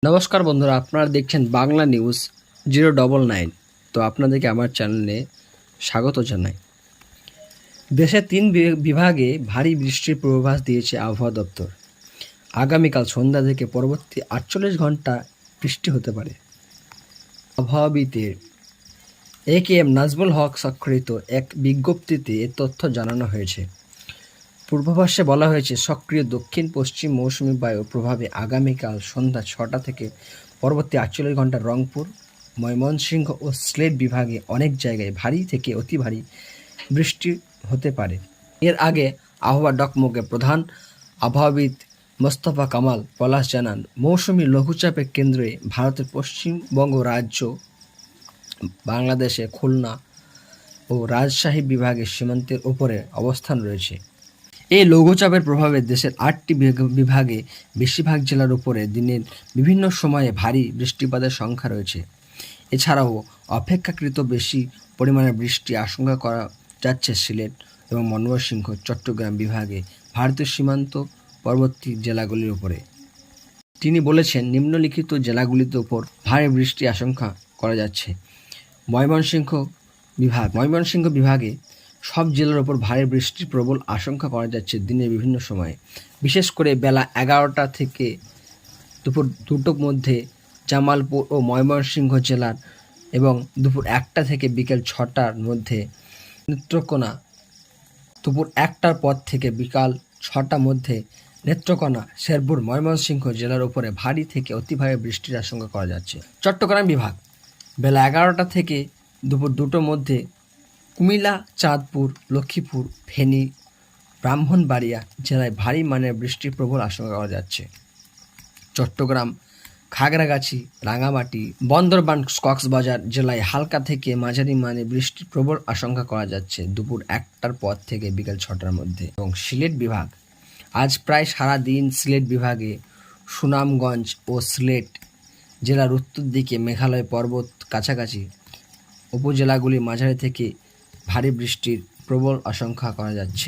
নমস্কার বন্ধুরা, আপনারা দেখছেন বাংলা নিউজ 099। তো আপনাদেরকে আমার চ্যানেলে স্বাগত জানাই। দেশের 3 বিভাগে ভারী বৃষ্টির পূর্বাভাস দিয়েছে আবহাওয়া দপ্তর। আগামীকাল সন্ধ্যা থেকে পরবর্তী 48 ঘন্টা বৃষ্টি হতে পারে। আবহাওয়াবিদের একেএম নাজমুল হক স্বাক্ষরিত এক বিজ্ঞপ্তিতে এ তথ্য জানানো হয়েছে। পূর্বাভাসে বলা হয়েছে, সক্রিয় দক্ষিণ পশ্চিম মৌসুমী বায়ুর প্রভাবে আগামীকাল সন্ধ্যা 6টা থেকে পরবর্তী 48 ঘন্টা রংপুর, ময়মনসিংহ ও সিলেট বিভাগে অনেক জায়গায় ভারী থেকে অতি ভারী বৃষ্টি হতে পারে। এর আগে আবহাওয়া ডকমকের প্রধান আবহাওয়াবিদ মোস্তফা কামাল পলাশ জানান, মৌসুমী লঘুচাপের কেন্দ্রে ভারতের পশ্চিমবঙ্গ রাজ্য, বাংলাদেশে খুলনা ও রাজশাহী বিভাগের সীমান্তের উপরে অবস্থান রয়েছে। এই লঘুচাপের প্রভাবে দেশের 8টি বিভাগে বেশিরভাগ জেলার উপরে দিনের বিভিন্ন সময়ে ভারী বৃষ্টিপাতের সংখ্যা রয়েছে। এছাড়াও অপেক্ষাকৃত বেশি পরিমাণে বৃষ্টি আশঙ্কা করা যাচ্ছে সিলেট এবং ময়মনসিংহ, চট্টগ্রাম বিভাগে ভারতীয় সীমান্তবর্তী জেলাগুলির উপরে। তিনি বলেছেন, নিম্নলিখিত জেলাগুলির উপর ভারী বৃষ্টি আশঙ্কা করা যাচ্ছে। ময়মনসিংহ বিভাগে সব জেলার ওপর ভারী বৃষ্টির প্রবল আশঙ্কা করা যাচ্ছে দিনের বিভিন্ন সময়ে, বিশেষ করে বেলা 11টা থেকে দুপুর 2টোর মধ্যে জামালপুর ও ময়মনসিংহ জেলার এবং দুপুর 1টা থেকে বিকেল 6টার মধ্যে নেত্রকোনা, দুপুর 1টার পর থেকে বিকাল 6টার মধ্যে নেত্রকোনা, শেরপুর, ময়মনসিংহ জেলার উপরে ভারী থেকে অতি ভারী বৃষ্টির আশঙ্কা করা যাচ্ছে। চট্টগ্রাম বিভাগ বেলা 11টা থেকে দুপুর 2টোর মধ্যে কুমিল্লা, চাঁদপুর, লক্ষ্মীপুর, ফেনী, ব্রাহ্মণবাড়িয়া জেলায় ভারী মানের বৃষ্টির প্রবল আশঙ্কা করা যাচ্ছে। চট্টগ্রাম, খাগড়াগাছি, রাঙামাটি, বান্দরবান, কক্সবাজার জেলায় হালকা থেকে মাঝারি মানের বৃষ্টির প্রবল আশঙ্কা করা যাচ্ছে দুপুর 1টার পর থেকে বিকেল 6টার মধ্যে। এবং সিলেট বিভাগ আজ প্রায় সারা দিন সিলেট বিভাগে সুনামগঞ্জ ও সিলেট জেলার উত্তর দিকে মেঘালয় পর্বত কাছাকাছি উপজেলাগুলি মাঝারি থেকে ভারী বৃষ্টির প্রবল আশঙ্কা করা যাচ্ছে।